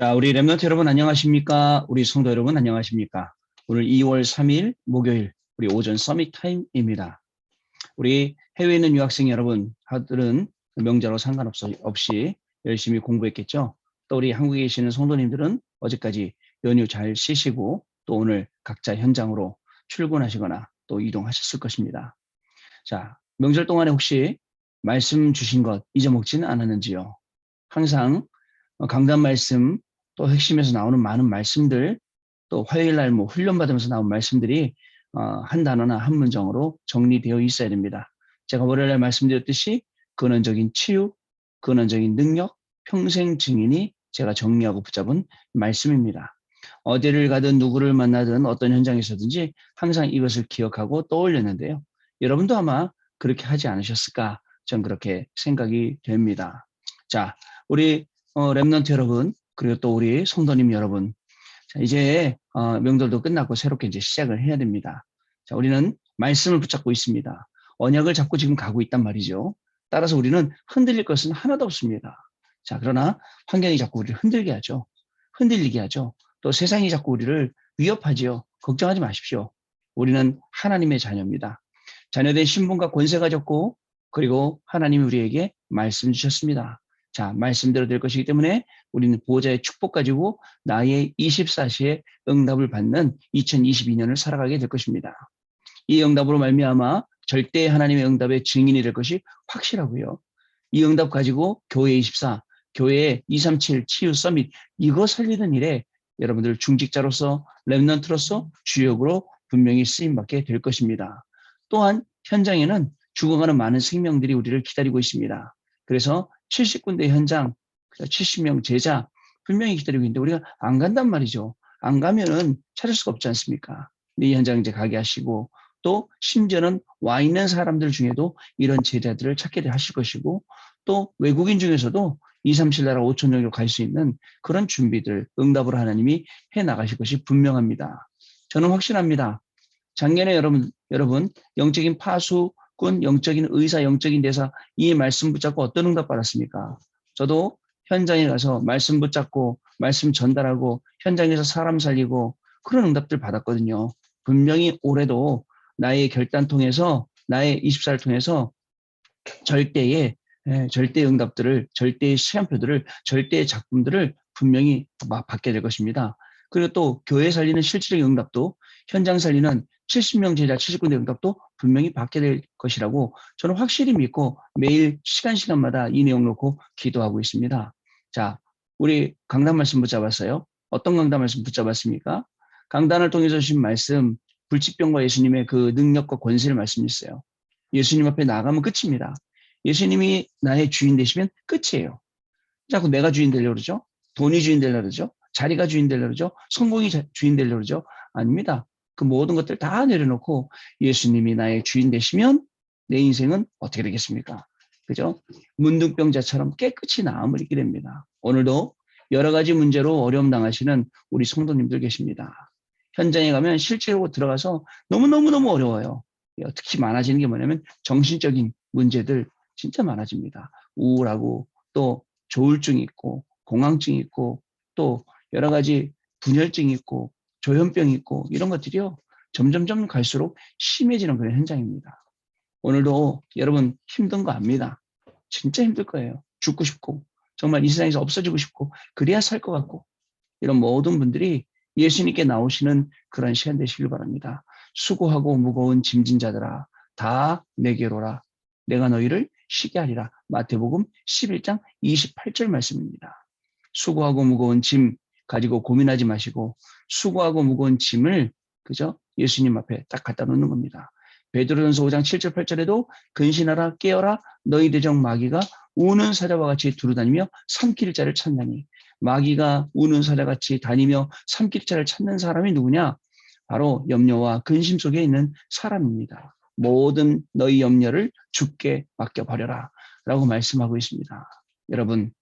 자, 우리 랩런트 여러분 안녕하십니까? 우리 성도 여러분 안녕하십니까? 오늘 2월 3일 목요일 우리 오전 서밋 타임입니다. 우리 해외에 있는 유학생 여러분들은 명절로 상관없이 열심히 공부했겠죠? 또 우리 한국에 계시는 성도님들은 어제까지 연휴 잘 쉬시고 또 오늘 각자 현장으로 출근하시거나 또 이동하셨을 것입니다. 자, 명절 동안에 혹시 말씀 주신 것 잊어먹지는 않았는지요? 항상 강단 말씀 또 핵심에서 나오는 많은 말씀들 또 화요일 날 뭐 훈련 받으면서 나온 말씀들이 한 단어나 한 문장으로 정리되어 있어야 됩니다. 제가 월요일 날 말씀드렸듯이 근원적인 치유, 근원적인 능력, 평생 증인이 제가 정리하고 붙잡은 말씀입니다. 어디를 가든 누구를 만나든 어떤 현장에서든지 항상 이것을 기억하고 떠올렸는데요. 여러분도 아마 그렇게 하지 않으셨을까? 전 그렇게 생각이 됩니다. 자, 우리 랩런트 여러분 그리고 또 우리 성도님 여러분, 자, 이제 명절도 끝났고 새롭게 이제 시작을 해야 됩니다. 자, 우리는 말씀을 붙잡고 있습니다. 언약을 잡고 지금 가고 있단 말이죠. 따라서 우리는 흔들릴 것은 하나도 없습니다. 자, 그러나 환경이 자꾸 우리를 흔들게 하죠. 흔들리게 하죠. 또 세상이 자꾸 우리를 위협하지요. 걱정하지 마십시오. 우리는 하나님의 자녀입니다. 자녀된 신분과 권세가 졌고 그리고 하나님이 우리에게 말씀 주셨습니다. 자, 말씀대로 될 것이기 때문에 우리는 보호자의 축복 가지고 나의 24시에 응답을 받는 2022년을 살아가게 될 것입니다. 이 응답으로 말미암아 절대 하나님의 응답의 증인이 될 것이 확실하고요. 이 응답 가지고 교회 24, 교회 237 치유 서밋 이거 살리는 일에 여러분들 중직자로서 렘넌트로서 주역으로 분명히 쓰임받게 될 것입니다. 또한 현장에는 죽어가는 많은 생명들이 우리를 기다리고 있습니다. 그래서 70군데 현장, 70명 제자 분명히 기다리고 있는데 우리가 안 간단 말이죠. 안 가면은 찾을 수가 없지 않습니까? 이 현장 이제 가게 하시고 또 심지어는 와 있는 사람들 중에도 이런 제자들을 찾게 하실 것이고 또 외국인 중에서도 2, 3, 7 나라 5천 정도 갈 수 있는 그런 준비들 응답으로 하나님이 해 나가실 것이 분명합니다. 저는 확신합니다. 작년에 여러분 영적인 파수꾼, 영적인 의사, 영적인 대사 이 말씀 붙잡고 어떤 응답 받았습니까? 저도 현장에 가서 말씀 붙잡고 말씀 전달하고 현장에서 사람 살리고 그런 응답들 받았거든요. 분명히 올해도 나의 결단 통해서 나의 24를 통해서 절대의 절대 응답들을 절대의 시간표들을 절대의 작품들을 분명히 받게 될 것입니다. 그리고 또 교회 살리는 실질적인 응답도 현장 살리는 70명 제자 70군데 응답도 분명히 받게 될 것이라고 저는 확실히 믿고 매일 시간마다 이 내용 놓고 기도하고 있습니다. 자, 우리 강단 말씀 붙잡았어요. 어떤 강단 말씀 붙잡았습니까? 강단을 통해서 주신 말씀 불치병과 예수님의 그 능력과 권세를 말씀했어요. 예수님 앞에 나가면 끝입니다. 예수님이 나의 주인 되시면 끝이에요. 자꾸 내가 주인 되려고 그러죠? 돈이 주인 되려고 그러죠? 자리가 주인 되려고 그러죠? 성공이 주인 되려고 그러죠? 아닙니다. 그 모든 것들 다 내려놓고 예수님이 나의 주인 되시면 내 인생은 어떻게 되겠습니까? 그죠? 문둥병자처럼 깨끗이 나음을 입게 됩니다. 오늘도 여러 가지 문제로 어려움 당하시는 우리 성도님들 계십니다. 현장에 가면 실제로 들어가서 너무너무너무 어려워요. 특히 많아지는 게 뭐냐면 정신적인 문제들 진짜 많아집니다. 우울하고 또 조울증이 있고 공황증이 있고 또 여러 가지 분열증이 있고 조현병이 있고 이런 것들이요. 점점점 갈수록 심해지는 그런 현장입니다. 오늘도 여러분 힘든 거 압니다. 진짜 힘들 거예요. 죽고 싶고 정말 이 세상에서 없어지고 싶고 그래야 살 것 같고 이런 모든 분들이 예수님께 나오시는 그런 시간 되시길 바랍니다. 수고하고 무거운 짐진 자들아 다 내게로 오라. 내가 너희를 쉬게 하리라. 마태복음 11장 28절 말씀입니다. 수고하고 무거운 짐 가지고 고민하지 마시고 수고하고 무거운 짐을 그죠? 예수님 앞에 딱 갖다 놓는 겁니다. 베드로전서 5장 7절 8절에도 근신하라 깨어라 너희 대적 마귀가 우는 사자와 같이 두루다니며 삼킬 자를 찾나니 마귀가 우는 사자같이 다니며 삼킬 자를 찾는 사람이 누구냐? 바로 염려와 근심 속에 있는 사람입니다. 모든 너희 염려를 주께 맡겨버려라 라고 말씀하고 있습니다. 여러분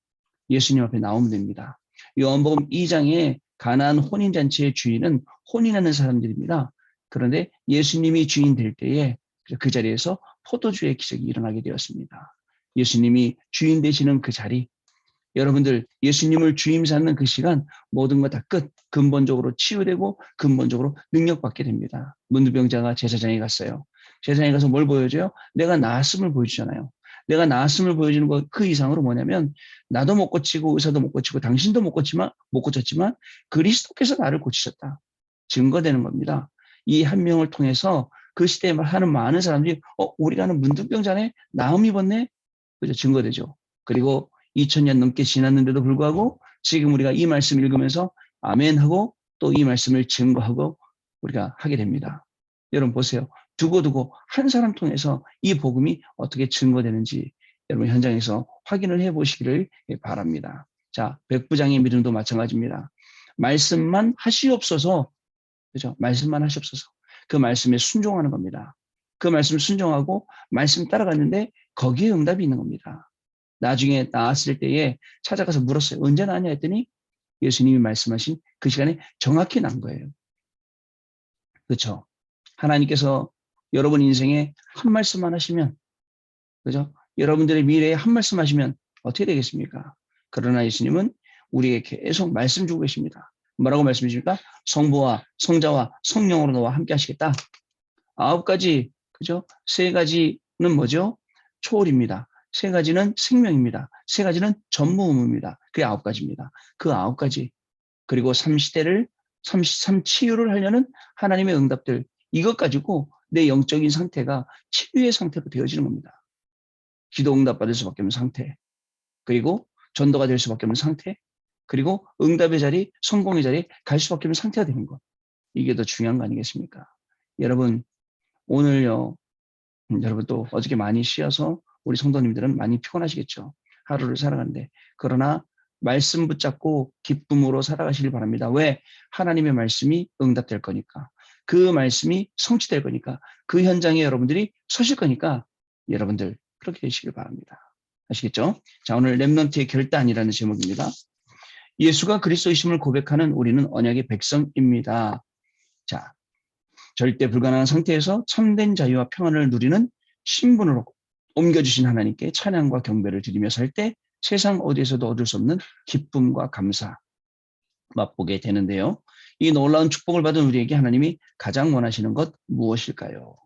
예수님 앞에 나오면 됩니다. 요한복음 2장에 가나안 혼인잔치의 주인은 혼인하는 사람들입니다. 그런데 예수님이 주인 될 때에 그 자리에서 포도주의 기적이 일어나게 되었습니다. 예수님이 주인 되시는 그 자리, 여러분들 예수님을 주임 삼는 그 시간 모든 거 다 끝. 근본적으로 치유되고 근본적으로 능력받게 됩니다. 문둥병자가 제사장에 갔어요. 제사장에 가서 뭘 보여줘요? 내가 나았음을 보여주잖아요. 내가 나았음을 보여주는 것 그 이상으로 뭐냐면 나도 못 고치고 의사도 못 고치고 당신도 못 고쳤지만 그리스도께서 나를 고치셨다. 증거되는 겁니다. 이 한 명을 통해서 그 시대에 하는 많은 사람들이 우리가는 문둥병자네 나음 입었네. 그죠? 증거되죠. 그리고 2000년 넘게 지났는데도 불구하고 지금 우리가 이 말씀 읽으면서 아멘 하고 또 이 말씀을 증거하고 우리가 하게 됩니다. 여러분 보세요. 두고두고 한 사람 통해서 이 복음이 어떻게 증거되는지 여러분 현장에서 확인을 해 보시기를 바랍니다. 자, 백부장의 믿음도 마찬가지입니다. 말씀만 하시옵소서. 그죠? 말씀만 하시옵소서. 그 말씀에 순종하는 겁니다. 그 말씀 순종하고 말씀 따라갔는데 거기에 응답이 있는 겁니다. 나중에 나왔을 때에 찾아가서 물었어요. 언제 나왔냐 했더니 예수님이 말씀하신 그 시간에 정확히 난 거예요. 그렇죠? 하나님께서 여러분 인생에 한 말씀만 하시면, 그죠? 여러분들의 미래에 한 말씀 하시면 어떻게 되겠습니까? 그러나 예수님은 우리에게 계속 말씀 주고 계십니다. 뭐라고 말씀해 주십니까? 성부와 성자와 성령으로 너와 함께 하시겠다. 9가지, 그죠? 3가지는 뭐죠? 초월입니다. 3가지는 생명입니다. 3가지는 전무후무입니다. 그게 9가지입니다. 그 9가지. 그리고 33치유를 하려는 하나님의 응답들. 이것 가지고 내 영적인 상태가 치유의 상태로 되어지는 겁니다. 기도 응답 받을 수밖에 없는 상태. 그리고 전도가 될 수밖에 없는 상태. 그리고 응답의 자리, 성공의 자리에 갈 수밖에 없는 상태가 되는 것. 이게 더 중요한 거 아니겠습니까? 여러분, 오늘요, 여러분 또 어저께 많이 쉬어서 우리 성도님들은 많이 피곤하시겠죠. 하루를 살아가는데. 그러나 말씀 붙잡고 기쁨으로 살아가시길 바랍니다. 왜? 하나님의 말씀이 응답될 거니까. 그 말씀이 성취될 거니까. 그 현장에 여러분들이 서실 거니까 여러분들 그렇게 되시길 바랍니다. 아시겠죠? 자, 오늘 렘넌트의 결단이라는 제목입니다. 예수가 그리스도이심을 고백하는 우리는 언약의 백성입니다. 자, 절대 불가능한 상태에서 참된 자유와 평안을 누리는 신분으로 옮겨주신 하나님께 찬양과 경배를 드리며 살 때 세상 어디에서도 얻을 수 없는 기쁨과 감사 맛보게 되는데요. 이 놀라운 축복을 받은 우리에게 하나님이 가장 원하시는 것 무엇일까요?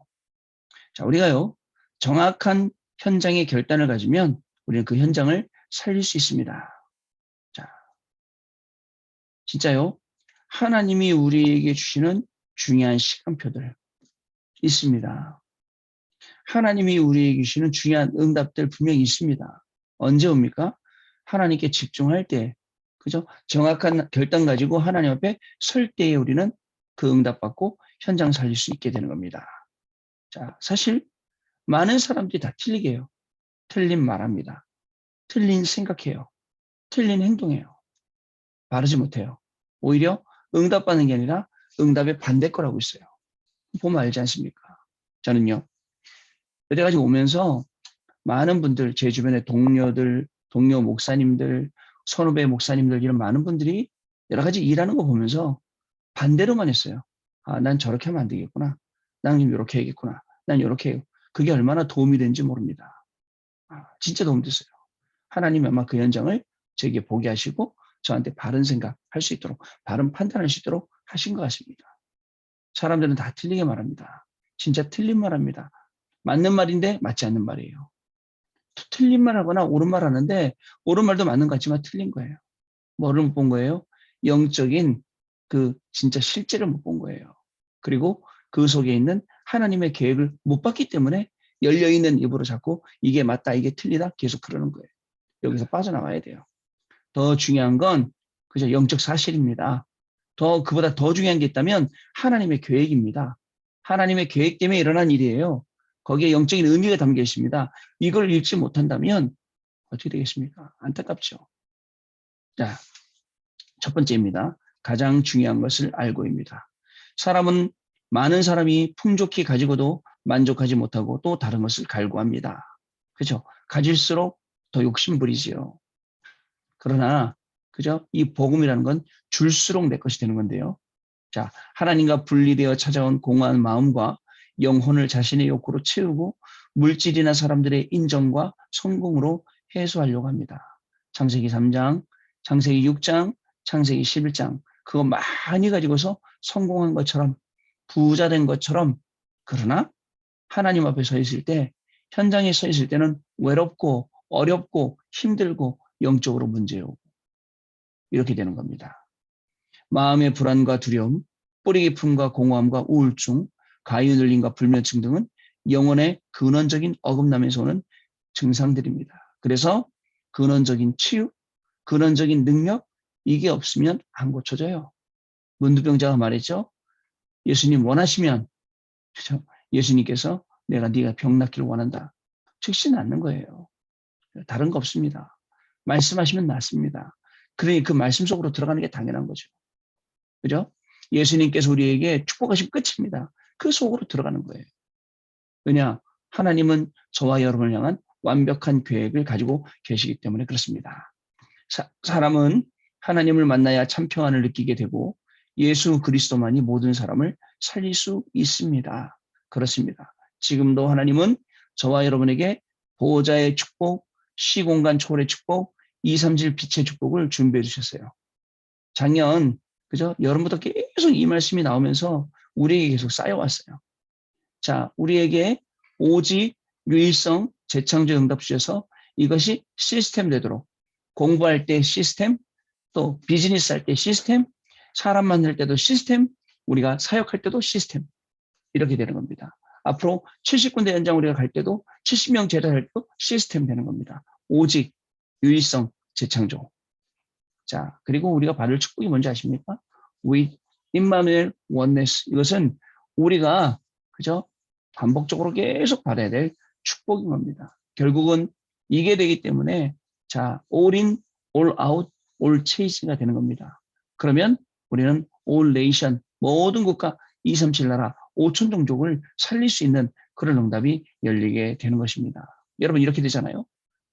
자, 우리가요, 정확한 현장의 결단을 가지면 우리는 그 현장을 살릴 수 있습니다. 자, 진짜요, 하나님이 우리에게 주시는 중요한 시간표들 있습니다. 하나님이 우리에게 주시는 중요한 응답들 분명히 있습니다. 언제 옵니까? 하나님께 집중할 때, 그죠? 정확한 결단 가지고 하나님 앞에 설 때에 우리는 그 응답 받고 현장 살릴 수 있게 되는 겁니다. 자, 사실 많은 사람들이 다 틀리게 해요. 틀린 말합니다. 틀린 생각해요. 틀린 행동해요. 바르지 못해요. 오히려 응답받는 게 아니라 응답의 반대 거라고 있어요. 보면 알지 않습니까? 저는요, 여태까지 오면서 많은 분들, 제 주변의 동료들, 동료 목사님들, 선후배 목사님들, 이런 많은 분들이 여러 가지 일하는 거 보면서 반대로만 했어요. 아, 난 저렇게 하면 안 되겠구나. 난 이렇게 해야겠구나. 난 이렇게 해요. 그게 얼마나 도움이 되는지 모릅니다. 아, 진짜 도움됐어요. 하나님이 아마 그 현장을 제게 보게 하시고 저한테 바른 생각 할 수 있도록, 바른 판단할 수 있도록 하신 것 같습니다. 사람들은 다 틀리게 말합니다. 진짜 틀린 말합니다. 맞는 말인데 맞지 않는 말이에요. 틀린 말 하거나 옳은 말 하는데 옳은 말도 맞는 것 같지만 틀린 거예요. 뭐를 못 본 거예요? 영적인 그 진짜 실제를 못 본 거예요. 그리고 그 속에 있는 하나님의 계획을 못 봤기 때문에 열려있는 입으로 자꾸 이게 맞다, 이게 틀리다 계속 그러는 거예요. 여기서 빠져나와야 돼요. 더 중요한 건 그저 영적 사실입니다. 그보다 더 중요한 게 있다면 하나님의 계획입니다. 하나님의 계획 때문에 일어난 일이에요. 거기에 영적인 의미가 담겨 있습니다. 이걸 읽지 못한다면 어떻게 되겠습니까? 안타깝죠. 자, 첫 번째입니다. 가장 중요한 것을 알고입니다. 많은 사람이 풍족히 가지고도 만족하지 못하고 또 다른 것을 갈구합니다. 그죠? 가질수록 더 욕심부리지요. 그러나, 그죠? 이 복음이라는 건 줄수록 내 것이 되는 건데요. 자, 하나님과 분리되어 찾아온 공허한 마음과 영혼을 자신의 욕구로 채우고 물질이나 사람들의 인정과 성공으로 해소하려고 합니다. 창세기 3장, 창세기 6장, 창세기 11장 그거 많이 가지고서 성공한 것처럼 부자 된 것처럼 그러나 하나님 앞에 서 있을 때 현장에 서 있을 때는 외롭고 어렵고 힘들고 영적으로 문제오고 이렇게 되는 겁니다. 마음의 불안과 두려움, 뿌리 깊음과 공허함과 우울증, 가위 눌림과 불면증 등은 영혼의 근원적인 어긋남에서 오는 증상들입니다. 그래서 근원적인 치유, 근원적인 능력 이게 없으면 안 고쳐져요. 문두병자가 말했죠. 예수님 원하시면 그렇죠? 예수님께서 내가 네가 병 낫기를 원한다. 즉시 낫는 거예요. 다른 거 없습니다. 말씀하시면 낫습니다. 그러니 그 말씀 속으로 들어가는 게 당연한 거죠. 그죠? 예수님께서 우리에게 축복하신 끝입니다. 그 속으로 들어가는 거예요. 왜냐? 하나님은 저와 여러분을 향한 완벽한 계획을 가지고 계시기 때문에 그렇습니다. 사람은 하나님을 만나야 참 평안을 느끼게 되고 예수 그리스도만이 모든 사람을 살릴 수 있습니다. 그렇습니다. 지금도 하나님은 저와 여러분에게 보호자의 축복, 시공간 초월의 축복, 2, 3질 빛의 축복을 준비해 주셨어요. 작년 그죠? 여름부터 계속 이 말씀이 나오면서 우리에게 계속 쌓여왔어요. 자, 우리에게 오직 유일성 재창조 응답 주셔서 이것이 시스템 되도록 공부할 때 시스템, 또 비즈니스 할 때 시스템, 사람 만날 때도 시스템, 우리가 사역할 때도 시스템 이렇게 되는 겁니다. 앞으로 70군데 연장 우리가 갈 때도 70명 제자할 때도 시스템 되는 겁니다. 오직 유일성 재창조. 자, 그리고 우리가 받을 축복이 뭔지 아십니까? with 임마누엘 원네스. 이것은 우리가 그죠? 반복적으로 계속 받아야 될 축복인 겁니다. 결국은 이게 되기 때문에 자, all in, all out, all chase가 되는 겁니다. 그러면 우리는 all nation, 모든 국가 237 나라 5천 종족을 살릴 수 있는 그런 응답이 열리게 되는 것입니다. 여러분 이렇게 되잖아요.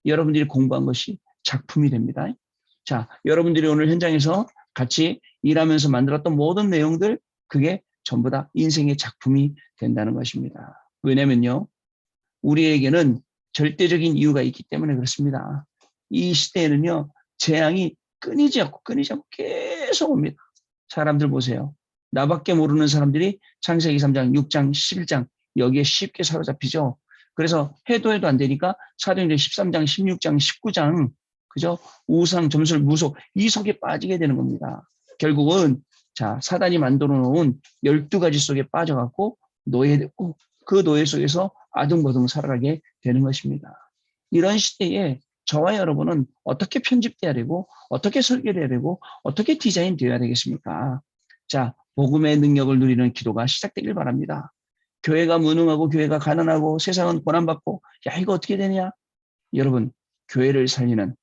여러분들이 공부한 것이 작품이 됩니다. 자, 여러분들이 오늘 현장에서 같이 일하면서 만들었던 모든 내용들 그게 전부 다 인생의 작품이 된다는 것입니다. 왜냐면요. 우리에게는 절대적인 이유가 있기 때문에 그렇습니다. 이 시대에는요. 재앙이 끊이지 않고 계속 옵니다. 사람들 보세요. 나밖에 모르는 사람들이 창세기 3장, 6장, 11장 여기에 쉽게 사로잡히죠. 그래서 해도 안 되니까 사도행전 13장, 16장, 19장 그죠? 우상, 점술, 무속 이 속에 빠지게 되는 겁니다. 결국은 자 사단이 만들어 놓은 12가지 속에 빠져갖고 노예되고 그 노예 속에서 아둥바둥 살아가게 되는 것입니다. 이런 시대에 저와 여러분은 어떻게 편집돼야 되고 어떻게 설계돼야 되고 어떻게 디자인되어야 되겠습니까? 자, 복음의 능력을 누리는 기도가 시작되길 바랍니다. 교회가 무능하고 교회가 가난하고 세상은 고난받고 야 이거 어떻게 되냐? 여러분 교회를 살리는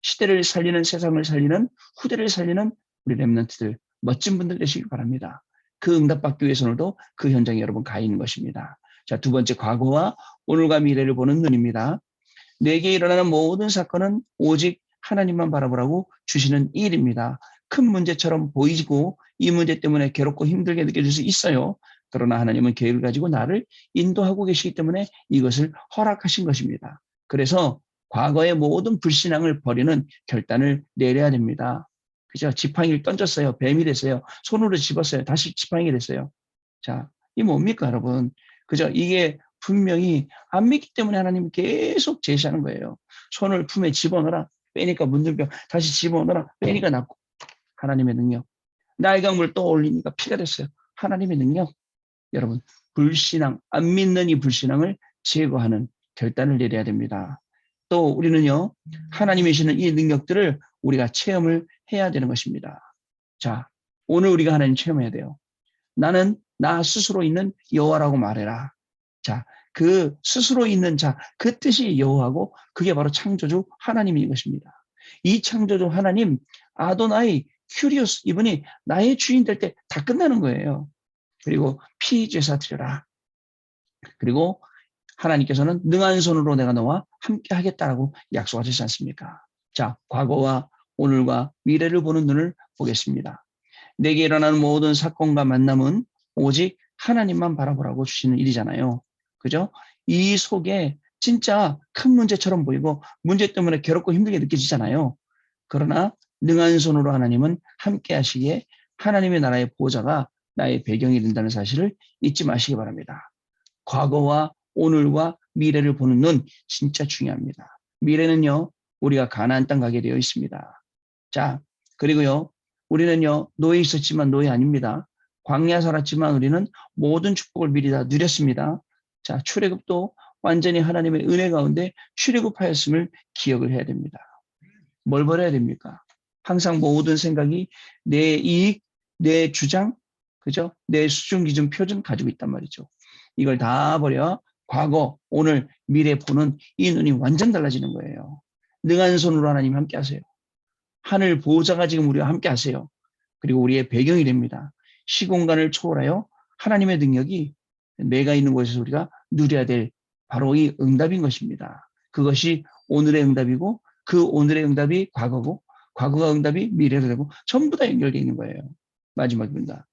시대를 살리는 세상을 살리는 후대를 살리는 우리 렘넌트들 멋진 분들 되시길 바랍니다. 그 응답받기 위해서는도 그 현장에 여러분 가 있는 것입니다. 자, 두 번째 과거와 오늘과 미래를 보는 눈입니다. 내게 일어나는 모든 사건은 오직 하나님만 바라보라고 주시는 일입니다. 큰 문제처럼 보이고 이 문제 때문에 괴롭고 힘들게 느껴질 수 있어요. 그러나 하나님은 계획을 가지고 나를 인도하고 계시기 때문에 이것을 허락하신 것입니다. 그래서 과거의 모든 불신앙을 버리는 결단을 내려야 됩니다. 그죠? 지팡이를 던졌어요. 뱀이 됐어요. 손으로 집었어요. 다시 지팡이가 됐어요. 자, 이게 뭡니까, 여러분? 그죠? 이게 분명히 안 믿기 때문에 하나님이 계속 제시하는 거예요. 손을 품에 집어넣어라. 빼니까 문둥병. 다시 집어넣어라. 빼니까 낫고. 하나님의 능력. 날강물 또 올리니까 피가 됐어요. 하나님의 능력. 여러분, 불신앙, 안 믿는 이 불신앙을 제거하는 결단을 내려야 됩니다. 또 우리는요, 하나님이 주시는 이 능력들을 우리가 체험을 해야 되는 것입니다. 자, 오늘 우리가 하나님 체험해야 돼요. 나는 나 스스로 있는 여호와라고 말해라. 자, 그 스스로 있는 자, 그 뜻이 여호와고 그게 바로 창조주 하나님인 것입니다. 이 창조주 하나님, 아도나이, 큐리오스, 이분이 나의 주인 될 때 다 끝나는 거예요. 그리고 피 제사 드려라. 그리고 하나님께서는 능한 손으로 내가 너와 함께 하겠다라고 약속하셨지 않습니까? 자, 과거와 오늘과 미래를 보는 눈을 보겠습니다. 내게 일어나는 모든 사건과 만남은 오직 하나님만 바라보라고 주시는 일이잖아요. 그죠? 이 속에 진짜 큰 문제처럼 보이고 문제 때문에 괴롭고 힘들게 느껴지잖아요. 그러나 능한 손으로 하나님은 함께 하시기에 하나님의 나라의 보호자가 나의 배경이 된다는 사실을 잊지 마시기 바랍니다. 과거와 오늘과 미래를 보는 눈 진짜 중요합니다. 미래는요, 우리가 가나안 땅 가게 되어 있습니다. 자, 그리고요, 우리는요, 노예 있었지만 노예 아닙니다. 광야 살았지만 우리는 모든 축복을 미리 다 누렸습니다. 자, 출애굽도 완전히 하나님의 은혜 가운데 출애굽하였음을 기억을 해야 됩니다. 뭘 버려야 됩니까? 항상 모든 생각이 내 이익, 내 주장, 그죠? 내 수준, 기준, 표준 가지고 있단 말이죠. 이걸 다 버려 과거, 오늘, 미래 보는 이 눈이 완전 달라지는 거예요. 능한 손으로 하나님 함께 하세요. 하늘 보호자가 지금 우리와 함께 하세요. 그리고 우리의 배경이 됩니다. 시공간을 초월하여 하나님의 능력이 내가 있는 곳에서 우리가 누려야 될 바로 이 응답인 것입니다. 그것이 오늘의 응답이고 그 오늘의 응답이 과거고 과거가 응답이 미래로 되고 전부 다 연결되어 있는 거예요. 마지막입니다.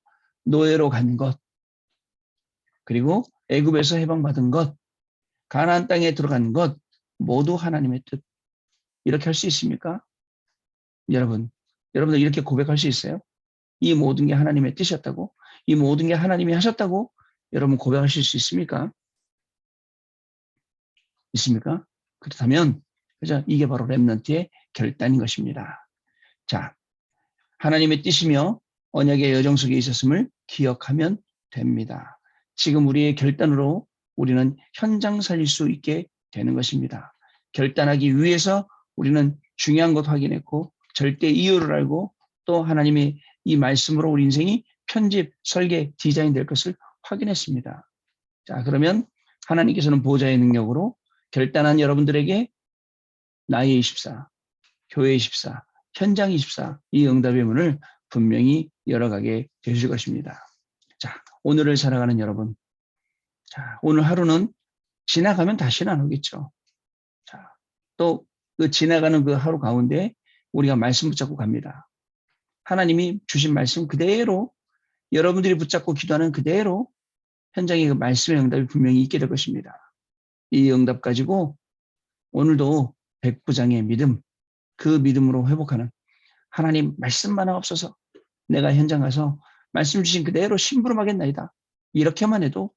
노예로 간 것, 그리고 애굽에서 해방받은 것, 가나안 땅에 들어간 것 모두 하나님의 뜻. 이렇게 할 수 있습니까? 여러분들 이렇게 고백할 수 있어요? 이 모든 게 하나님의 뜻이었다고? 이 모든 게 하나님이 하셨다고? 여러분 고백하실 수 있습니까? 있습니까? 그렇다면 그죠? 이게 바로 렘넌트의 결단인 것입니다. 자, 하나님의 뜻이며 언약의 여정 속에 있었음을 기억하면 됩니다. 지금 우리의 결단으로 우리는 현장 살릴 수 있게 되는 것입니다. 결단하기 위해서 우리는 중요한 것 확인했고 절대 이유를 알고 또 하나님의 이 말씀으로 우리 인생이 편집, 설계, 디자인 될 것을 확인했습니다. 자, 그러면 하나님께서는 보호자의 능력으로 결단한 여러분들에게 나의 24, 교회 24, 현장 24, 이 응답의 문을 분명히 열어가게 되실 것입니다. 자, 오늘을 살아가는 여러분. 자, 오늘 하루는 지나가면 다시는 안 오겠죠. 자, 또 그 지나가는 그 하루 가운데 우리가 말씀 붙잡고 갑니다. 하나님이 주신 말씀 그대로 여러분들이 붙잡고 기도하는 그대로 현장에 그 말씀의 응답이 분명히 있게 될 것입니다. 이 응답 가지고 오늘도 백부장의 믿음, 그 믿음으로 회복하는 하나님 말씀만 없어서 내가 현장 가서 말씀 주신 그대로 심부름하겠나이다. 이렇게만 해도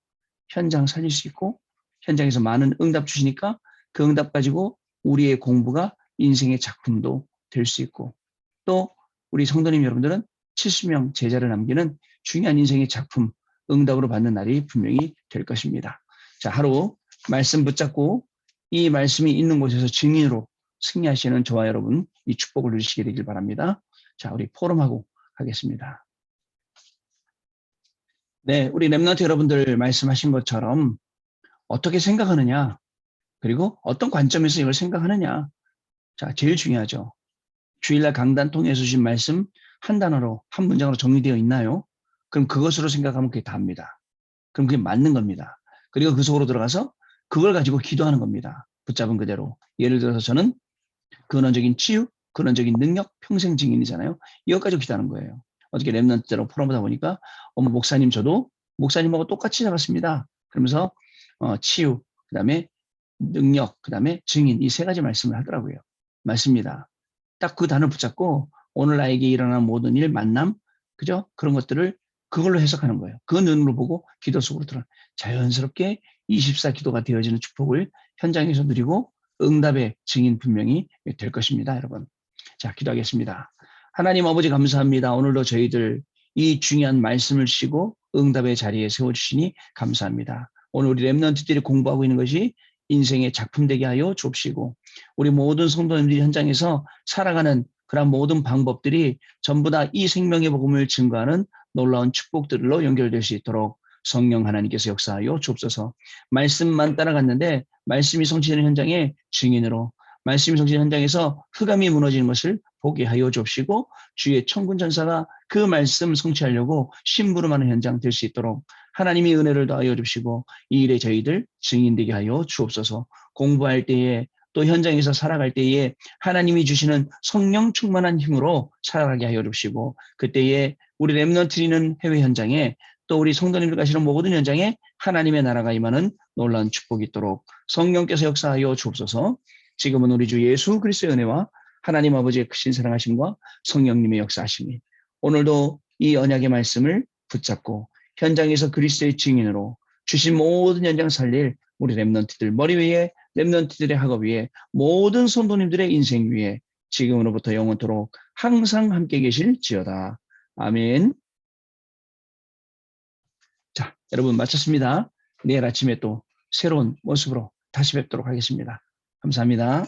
현장 살릴 수 있고 현장에서 많은 응답 주시니까 그 응답 가지고 우리의 공부가 인생의 작품도 될 수 있고 또 우리 성도님 여러분들은 70명 제자를 남기는 중요한 인생의 작품, 응답으로 받는 날이 분명히 될 것입니다. 자, 하루 말씀 붙잡고 이 말씀이 있는 곳에서 증인으로 승리하시는 저와 여러분 이 축복을 누리시게 되길 바랍니다. 자, 우리 포럼하고 가겠습니다. 네, 우리 렘넌트 여러분들 말씀하신 것처럼 어떻게 생각하느냐, 그리고 어떤 관점에서 이걸 생각하느냐. 자, 제일 중요하죠. 주일날 강단 통해서 주신 말씀 한 단어로, 한 문장으로 정리되어 있나요? 그럼 그것으로 생각하면 그게 답니다. 그럼 그게 맞는 겁니다. 그리고 그 속으로 들어가서 그걸 가지고 기도하는 겁니다. 붙잡은 그대로. 예를 들어서 저는 근원적인 치유, 근원적인 능력, 평생 증인이잖아요. 이것 가지고 기도하는 거예요. 어떻게 렘넌트로 포럼하다 보니까 목사님 저도 목사님하고 똑같이 살았습니다. 그러면서 치유, 그 다음에 능력, 그 다음에 증인 이 세 가지 말씀을 하더라고요. 맞습니다. 딱 그 단어를 붙잡고 오늘 나에게 일어나는 모든 일, 만남, 그죠? 그런 것들을 그걸로 해석하는 거예요. 그 눈으로 보고 기도 속으로 들어 자연스럽게 24 기도가 되어지는 축복을 현장에서 누리고 응답의 증인 분명히 될 것입니다, 여러분. 자, 기도하겠습니다. 하나님 아버지 감사합니다. 오늘도 저희들 이 중요한 말씀을 주시고 응답의 자리에 세워주시니 감사합니다. 오늘 우리 렘넌트들이 공부하고 있는 것이 인생의 작품 되게 하여 주옵시고 우리 모든 성도님들이 현장에서 살아가는 그런 모든 방법들이 전부 다 이 생명의 복음을 증거하는 놀라운 축복들로 연결될 수 있도록 성령 하나님께서 역사하여 주옵소서. 말씀만 따라갔는데 말씀이 성취되는 현장의 증인으로 말씀이 성취되는 현장에서 흑암이 무너지는 것을 보게 하여 주옵시고 주의 천군 전사가 그 말씀 성취하려고 심부름하는 현장 될 수 있도록 하나님이 은혜를 더하여 주시고 이 일에 저희들 증인되게 하여 주옵소서. 공부할 때에 또 현장에서 살아갈 때에 하나님이 주시는 성령 충만한 힘으로 살아가게 하여 주시고 그때에 우리 렘넌트리는 해외 현장에 또 우리 성도님들 가시는 모든 현장에 하나님의 나라가 임하는 놀라운 축복이 있도록 성령께서 역사하여 주옵소서. 지금은 우리 주 예수 그리스도의 은혜와 하나님 아버지의 크신 사랑하심과 성령님의 역사하심이 오늘도 이 언약의 말씀을 붙잡고 현장에서 그리스도의 증인으로 주신 모든 현장 살릴 우리 렘넌트들 머리 위에 렘넌트들의 학업 위에 모든 성도님들의 인생 위에 지금으로부터 영원토록 항상 함께 계실지어다. 아멘. 자, 여러분 마쳤습니다. 내일 아침에 또 새로운 모습으로 다시 뵙도록 하겠습니다. 감사합니다.